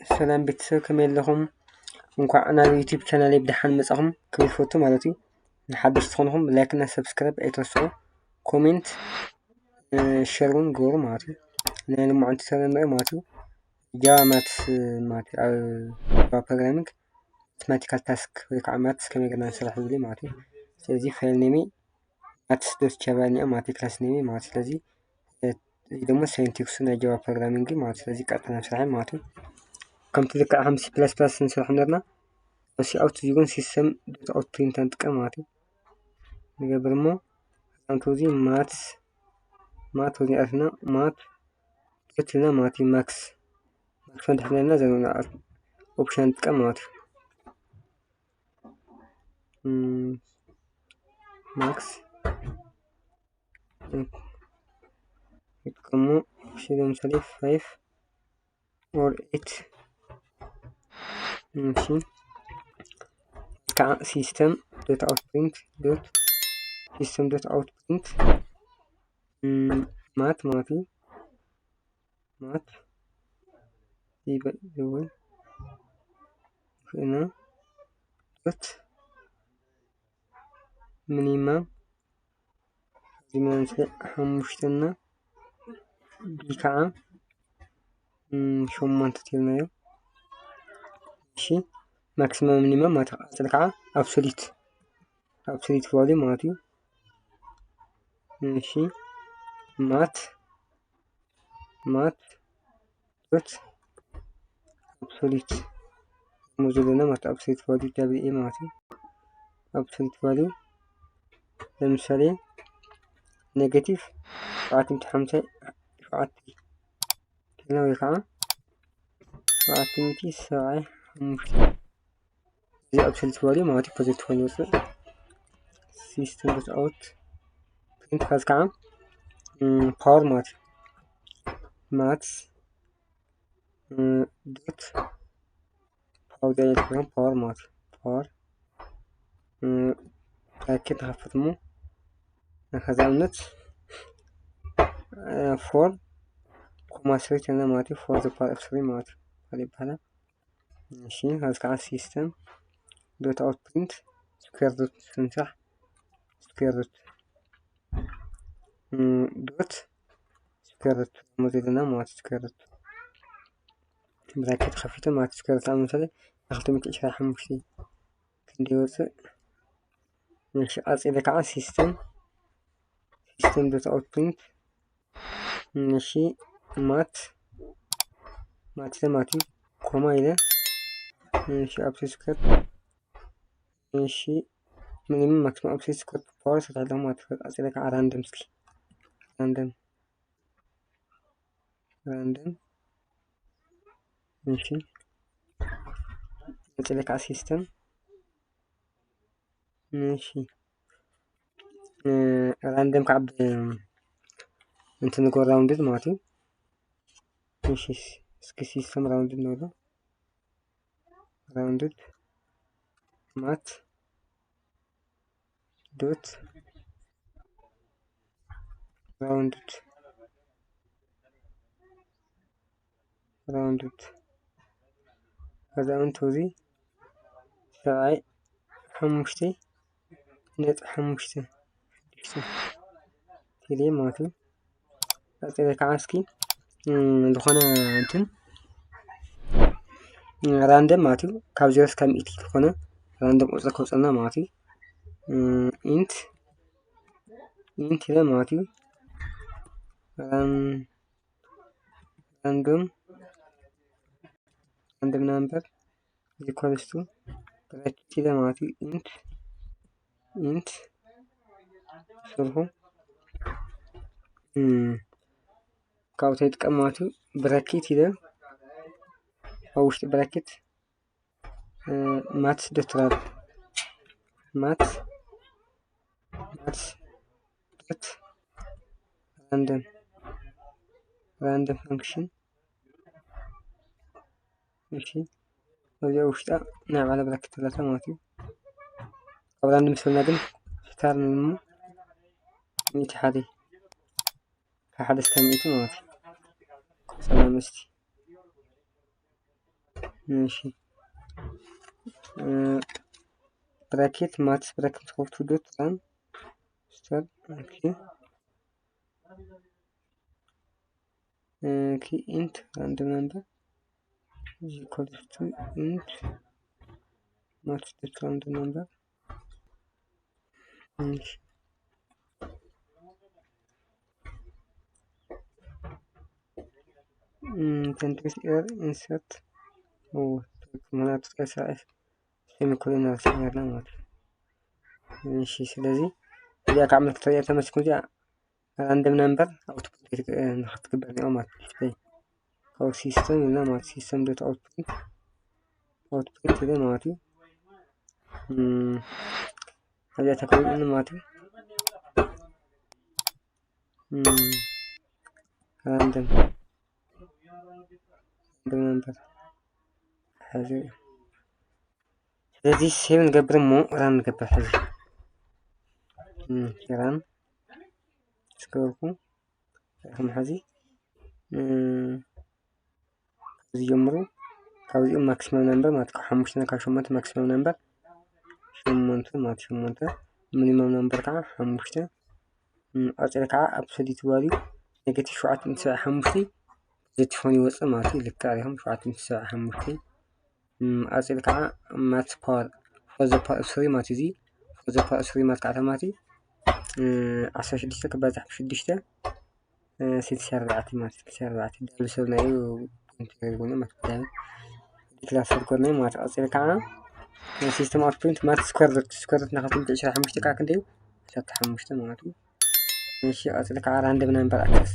ሰላም ቤተሰብ ከመይ ኣለኹም? እንኳዕ ናብ ዩቲዩብ ቻናለይ ብደሓን መጻኹም ክብል ፈቱ ማለት እዩ። ንሓድሽ ዝኾንኩም ላይክ እና ሰብስክራይብ ኣይትረስዑ፣ ኮሜንት ሼር እውን ግበሩ ማለት እዩ። ናይ ልምዓንቲ ተለምደ ማለት እዩ ጃቫ ማትስ ማለት እዩ ኣብ ጃቫ ፕሮግራሚንግ ማቴማቲካል ታስክ ወይ ከዓ ማትስ ከመይ ጌርና ንሰርሕ ዝብል እዩ ማለት እዩ። ስለዚ ፋይል ኔሜ ማትስ ዶት ጃቫ እኒኣ ማለት እዩ ክላስ ኔሜ ማለት እዩ። ስለዚ እዚ ደግሞ ሳይንቲክሱ ናይ ጃቫ ፕሮግራሚንግ ማለት እዩ። ስለዚ ቀጥታ ናብ ስራሕ ማለት እዩ። ከምቲ ልክዕ ከም ሲ ፕለስ ፕለስ ንሰርሕ ነርና ሲ ኣውት እዚ ግን ሲስተም ዶት ኣውት ፕሪንተር ንጥቀም ማለት እዩ። ንገብር እሞ ከምቲ እዚ ማትስ ወዚ ኣትና ማት ዶት ልና ማለት እዩ ማክስ ፈንድሕ ነርና ዘና ኦፕሽን ንጥቀም ማለት እዩ። ማክስ ይጥቀሙ ለምሳሌ 5 or 8 እሺ ከዓ ሲስተም ዶት አውት ፕሪንት ዶት ሲስተም ዶት አውት ፕሪንት ማት ማለት እዩ ማት ይበል እና ዶት ሚኒማም ዲማንስ ሓሙሽተና ቢከዓ ሸሞንተ ተልናዮ እሺ ማክሲመም ሚኒመም ማለት ቀፅል ከዓ አብሶሊት ቫልዩ ማለት እዩ። እሺ ማት ዶት አብሶሊት ሙዙልና ማለት አብሶሊት ቫልዩ ደብል ኤ ማለት እዩ። አብሶሊት ቫልዩ ለምሳሌ ኔጌቲቭ 750 ከና ወይ ከዓ 775 እዚ አብሶሊት ቫልዩ ማለት እዩ። ፖዚቲቭ ኮይኑ ይወፅእ ሲስተም ዶት አውት ፕሪንት ካዝ ከዓ ፓወር ማለት እዩ ማትስ ዶት ፓወር ዳይሬክት ፓወር ማለት እዩ ፓወር ብራኬት ከፍት እሞ ከዛ እምነት ፎር ኮማ ስሪ ተና ማለት እዩ ፎር ዘ ፓወር ኦፍ ስሪ ማለት እዩ ይባላል። እሺ ከዚ ከዓ ሲስተም ዶት አውት ፕሪንት ስኩዌር ሩት ስንሳሕ ስኩዌር ሩት ዶት ስኩዌር ሩት ሞዴልና ማለት ስኩዌር ሩት ብራኬት ከፊቱ ማለት ስኩዌር ሩት ለምሳሌ 225 ክንደይ ይወፅእ? እሺ ቀፂሉ ከዓ ሲስተም ዶት አውት ፕሪንት እሺ ማት ማለት እዩ ኮማ ኢለ እሺ አብሶሉት ስኩዌር እሺ ሚኒመም ማክሲመም አብሶሉት ስኩዌር ፓወር ሰጣለሁ ማለት ነው። ቀፂሉ ከዓ ራንደም እስኪ ራንደም እሺ ቀፂሉ ከዓ ሲስተም እሺ ራንደም ከዓ እንትን ጎ ራውንድድ ማለት እዩ። እሺ እስኪ ሲስተም ራውንድድ ነው ራውንድድ ማት ዶት ራውንድድ ከዛ እንትዚ ሰብዓይ ሓሙሽተ ነጥቢ ሓሙሽተ ቴሌ ማለት እዩ። ቀፂሉ ከዓ እስኪ ዝኾነ እንትን ራንደም ማለት እዩ ካብ 0 እስካብ 100 ዝኾነ ራንደም ቁፅሪ ከውፀልና ማለት እዩ። ኢንት ኢለ ማለት እዩ ራንደም ናምበር ኢኳልስ ቱ ብራኬት ኢለ ማለት እዩ ኢንት ስርሑ ካብኡ ይጥቀም ማለት እዩ ብራኬት ኢለ ኣብ ውሽጢ ብራኬት ማትስ ዶት ዶት ራንደም ፈንክሽን እሺ እዚኣ ውሽጣ ናይ ባዕላ ብራኬት ኣለታ ማለት እዩ። ኣብ ራንደም ምስልና ግን ስታር ንሞ 101 ካብ 1 እስካብ 100 ማለት እዩ። ሰላም እስቲ ماشي براكت ماتس براكت خوفتو دوت ران ستارت اوكي اوكي انت random number is equal to int mats dot random number ماشي تنتريس error insert معناته تسعة سيميكولون رسمينا ማለት ماشي ስለዚህ እዚኣ ካብ ምልክት እዚኣ ተመስኩ እዚኣ ራንደም ነምበር አውትፑት ንክትግበር እኒኦ ማለት እዩ ካብ ሲስተም ኢልና ማለት ሲስተም ዶት አውትፑት ኢለ ማለት እዩ እዚኣ ተከቢብኒ ማለት እዩ ራንደም ነምበር ሕዚ ስለዚህ ሴቭ ንገብር እሞ ራን ንገብር ሕዚ ራን ስገበርኩ ከም ሕዚ እዚ ጀምሩ ካብዚኦም ማክሲመም ነምበር ማለት ካብ 5 ካብ 8 ማክሲመም ነምበር 8 ማለት 8 ሚኒመም ነምበር ከዓ 5 ኣፅሪ ከዓ ኣብሶሉት ቫልዩ ኔጌቲቭ 7.75 ዘትፎን ይወፅእ ማለት እዩ ልክዕ ኢኹም 7.75 ኣፅሪ ከዓ ማት ፓወር ፎር ዘ ፓወር 3 ማለት እዚ ፎር ዘ ፓወር 3 ማለት ከዓ ማለት 16 ክባዛሕ ብ6 64 ማለት 64 ዳብል ሰብ ናዩ እንትገርጉና ማለት ክላስ ኮርነ ማለት ኣፅሪ ከዓ ሲስተም አውትፑት ማት ስኩዌር ናኸትም 25 ከዓ ክንደዩ 35 ማለት እዩ እሺ ኣፅሪ ከዓ ራንደም ነምበር ኣክሰስ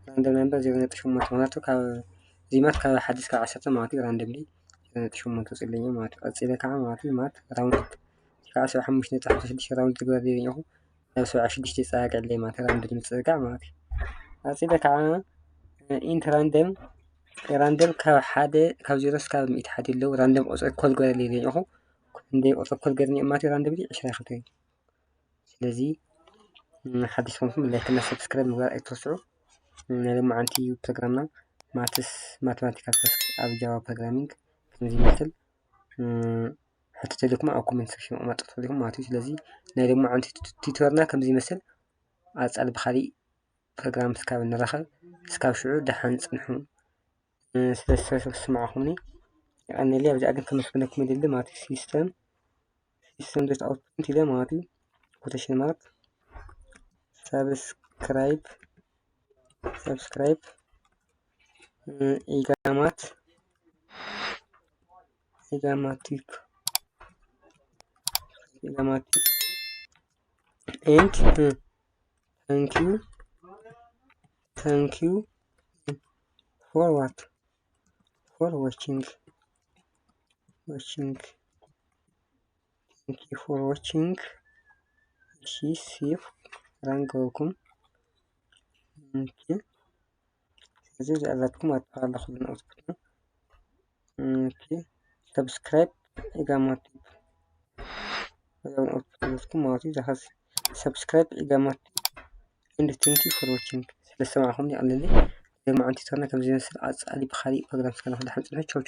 ራንደም ነምበር 0.8 ማለት ካብ ዚማት ካብ 1 እስከ 10 ማለት እዩ ራንደምሊ 0.8 ወፅለኛ ማለት ኣፅሪ ከዓ ማለት ማት ራውንድ ከዓ 75.6 ራውንድ ትግበር ይለኛኹ ናብ 76 ይፀጋገለይ ማለት ራንደም ምፅጋዕ ማለት እዩ ኣፅሪ ከዓ ኢንት ራንደም ካብ 1 ካብ 0 እስካብ 101 የለው ራንደም ቁፅሪ ኮል ገረል ይለኛኹ እንደ ቁፅሪ ኮል ገርኒ ማለት ራንደም 22 እዩ ስለዚ ሓዲሽ ኮንኩም ላይክ እና ሰብስክራይብ ምግባር ኣይትርስዑ ናይ ሎማዓንቲ ፕሮግራምና ማቴማቲካል ታስክ ኣብ ጃቫ ፕሮግራሚንግ ከምዚ ይመስል ሕቶ ተልኩም ኣብ ኮሜንት ሴክሽን መቕመጥ ትኽእሉ ማለት እዩ ስለዚ ናይ ሎማዓንቲ ቲዩቶርና ከምዚ ይመስል ኣጻል ብኻሊእ ፕሮግራም እስካብ ንረኸብ እስካብ ሽዑ ደሓን ጽንሑ ስለሰማዕኹምኒ يقلني أبدأ أقول كم خليكم يدل مع سيستم دوت أوتبوت إلى ماضي quotation mark subscribe إجابات and thank you for what for watching thank you for watching she safe rangokum okay زي زعلتكم أتفعل خذنا أوتبوتنا okay subscribe إقامات أوتبوتكم ماضي جهاز subscribe إقامات and thank you for watching لسه معهم لي لما عندي ترنا كم زي مثل ألي بخالي بقدر أمسكنا في الحلقة تشو